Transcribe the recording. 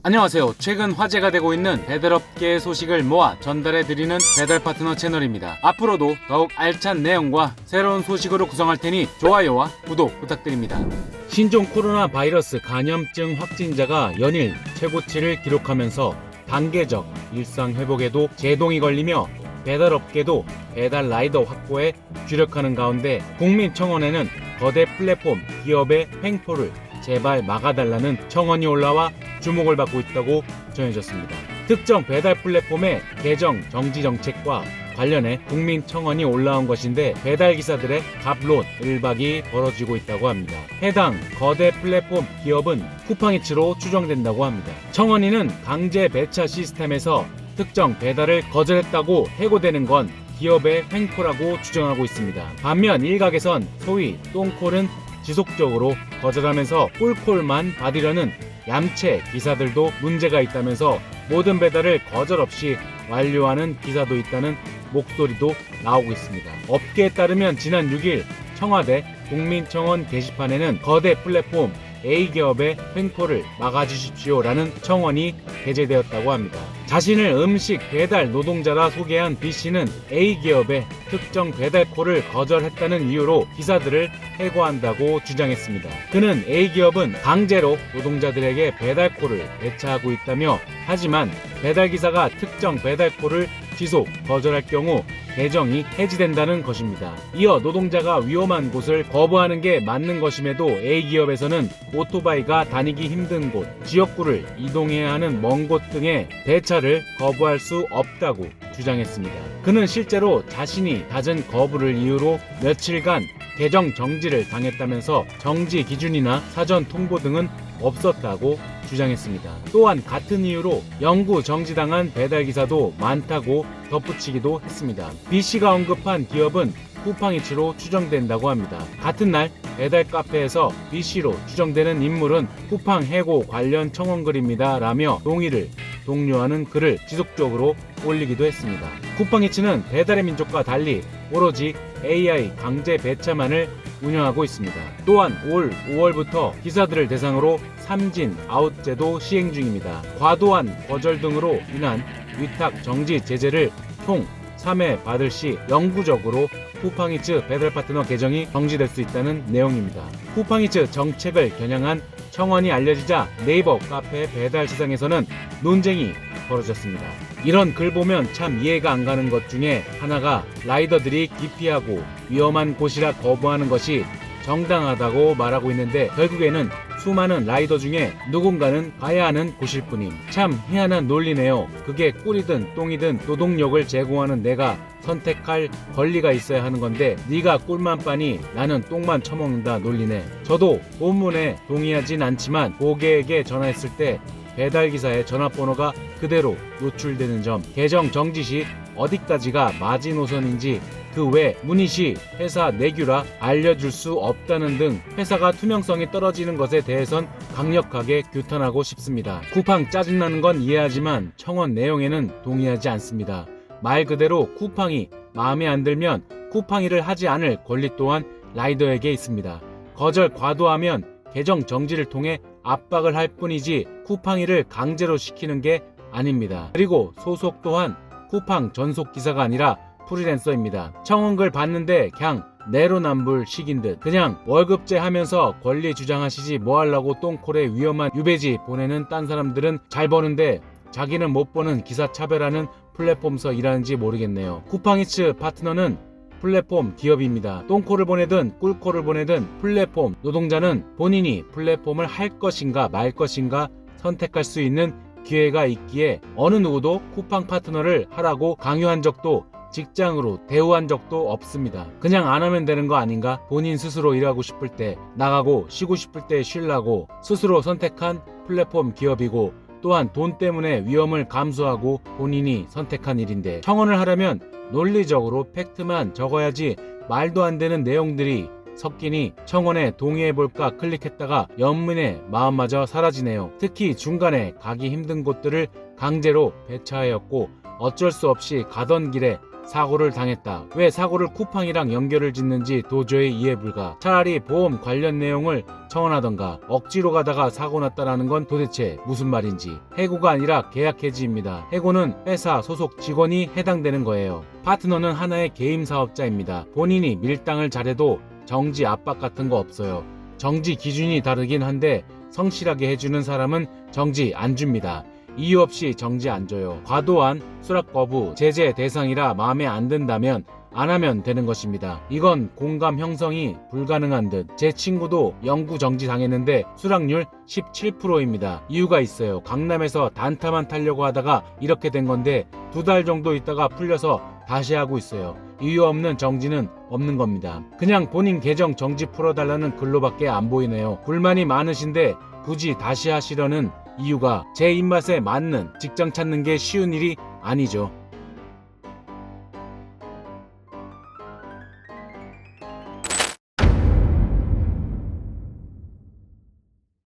안녕하세요. 최근 화제가 되고 있는 배달업계의 소식을 모아 전달해드리는 배달파트너 채널입니다. 앞으로도 더욱 알찬 내용과 새로운 소식으로 구성할 테니 좋아요와 구독 부탁드립니다. 신종 코로나 바이러스 감염증 확진자가 연일 최고치를 기록하면서 단계적 일상 회복에도 제동이 걸리며 배달업계도 배달 라이더 확보에 주력하는 가운데 국민청원에는 거대 플랫폼 기업의 횡포를 제발 막아달라는 청원이 올라와 주목을 받고 있다고 전해졌습니다. 특정 배달 플랫폼의 계정 정지 정책과 관련해 국민청원이 올라온 것인데 배달기사들의 갑론 일박이 벌어지고 있다고 합니다. 해당 거대 플랫폼 기업은 쿠팡이츠로 추정된다고 합니다. 청원인은 강제 배차 시스템에서 특정 배달을 거절했다고 해고되는 건 기업의 횡포라고 주장하고 있습니다. 반면 일각에선 소위 똥콜은 지속적으로 거절하면서 꿀콜만 받으려는 얌체 기사들도 문제가 있다면서 모든 배달을 거절 없이 완료하는 기사도 있다는 목소리도 나오고 있습니다. 업계에 따르면 지난 6일 청와대 국민청원 게시판에는 거대 플랫폼 A기업의 횡포를 막아주십시오라는 청원이 게재되었다고 합니다. 자신을 음식 배달 노동자라 소개한 B씨는 A기업의 특정 배달콜을 거절했다는 이유로 기사들을 해고한다고 주장했습니다. 그는 A기업은 강제로 노동자들에게 배달콜을 배차하고 있다며 하지만 배달기사가 특정 배달콜을 지속 거절할 경우 계정이 해지된다는 것입니다. 이어 노동자가 위험한 곳을 거부하는 게 맞는 것임에도 A기업에서는 오토바이가 다니기 힘든 곳, 지역구를 이동해야 하는 먼 곳 등의 배차를 거부할 수 없다고 주장했습니다. 그는 실제로 자신이 잦은 거부를 이유로 며칠간 계정 정지를 당했다면서 정지 기준이나 사전 통보 등은 없었다고 주장했습니다. 또한 같은 이유로 영구 정지당한 배달기사도 많다고 덧붙이기도 했습니다. B씨가 언급한 기업은 쿠팡이츠로 추정된다고 합니다. 같은 날 배달 카페에서 B씨로 추정되는 인물은 쿠팡 해고 관련 청원글입니다 라며 동의를 독려하는 글을 지속적으로 올리기도 했습니다. 쿠팡이츠는 배달의 민족과 달리 오로지 AI 강제 배차만을 운영하고 있습니다. 또한 올 5월부터 기사들을 대상으로 삼진 아웃제도 시행 중입니다. 과도한 거절 등으로 인한 위탁 정지 제재를 총 3회 받을 시 영구적으로 쿠팡이츠 배달 파트너 계정이 정지될 수 있다는 내용입니다. 쿠팡이츠 정책을 겨냥한 청원이 알려지자 네이버 카페 배달 시장에서는 논쟁이 벌어졌습니다. 이런 글 보면 참 이해가 안 가는 것 중에 하나가 라이더들이 기피하고 위험한 곳이라 거부하는 것이 정당하다고 말하고 있는데 결국에는 수많은 라이더 중에 누군가는 가야 하는 곳일 뿐임. 참 희한한 논리네요. 그게 꿀이든 똥이든 노동력을 제공하는 내가 선택할 권리가 있어야 하는 건데 네가 꿀만 빠니 나는 똥만 처먹는다 논리네. 저도 본문에 동의하진 않지만 고객에게 전화했을 때 배달기사의 전화번호가 그대로 노출되는 점, 계정 정지 시 어디까지가 마지노선인지 그 외 문의 시 회사 내규라 알려줄 수 없다는 등 회사가 투명성이 떨어지는 것에 대해선 강력하게 규탄하고 싶습니다. 쿠팡 짜증나는 건 이해하지만 청원 내용에는 동의하지 않습니다. 말 그대로 쿠팡이 마음에 안 들면 쿠팡이를 하지 않을 권리 또한 라이더에게 있습니다. 거절 과도하면 계정 정지를 통해 압박을 할 뿐이지 쿠팡이를 강제로 시키는 게 아닙니다. 그리고 소속 또한 쿠팡 전속 기사가 아니라 프리랜서입니다. 청원글 봤는데 그냥 내로남불식인 듯 그냥 월급제 하면서 권리 주장하시지 뭐하려고 똥콜에 위험한 유배지 보내는 딴 사람들은 잘 버는데 자기는 못 버는 기사 차별하는 플랫폼서 일하는지 모르겠네요. 쿠팡이츠 파트너는 플랫폼 기업입니다. 똥콜을 보내든 꿀콜을 보내든 플랫폼 노동자는 본인이 플랫폼을 할 것인가 말 것인가 선택할 수 있는 기회가 있기에 어느 누구도 쿠팡 파트너를 하라고 강요한 적도 직장으로 대우한 적도 없습니다. 그냥 안 하면 되는 거 아닌가? 본인 스스로 일하고 싶을 때 나가고 쉬고 싶을 때 쉬려고 스스로 선택한 플랫폼 기업이고 또한 돈 때문에 위험을 감수하고 본인이 선택한 일인데 청원을 하려면 논리적으로 팩트만 적어야지 말도 안 되는 내용들이 섞이니 청원에 동의해볼까 클릭했다가 연민의 마음마저 사라지네요. 특히 중간에 가기 힘든 곳들을 강제로 배차하였고 어쩔 수 없이 가던 길에 사고를 당했다. 왜 사고를 쿠팡이랑 연결을 짓는지 도저히 이해 불가. 차라리 보험 관련 내용을 청원하던가. 억지로 가다가 사고 났다라는 건 도대체 무슨 말인지. 해고가 아니라 계약 해지입니다. 해고는 회사 소속 직원이 해당되는 거예요. 파트너는 하나의 개인 사업자입니다. 본인이 밀당을 잘해도 정지 압박 같은 거 없어요. 정지 기준이 다르긴 한데 성실하게 해주는 사람은 정지 안 줍니다. 이유 없이 정지 안 줘요. 과도한 수락 거부, 제재 대상이라 마음에 안 든다면 안 하면 되는 것입니다. 이건 공감 형성이 불가능한 듯. 제 친구도 영구 정지 당했는데 수락률 17%입니다. 이유가 있어요. 강남에서 단타만 타려고 하다가 이렇게 된 건데 2달 정도 있다가 풀려서 다시 하고 있어요. 이유 없는 정지는 없는 겁니다. 그냥 본인 계정 정지 풀어달라는 글로밖에 안 보이네요. 불만이 많으신데 굳이 다시 하시려는 이유가 제 입맛에 맞는 직장 찾는 게 쉬운 일이 아니죠.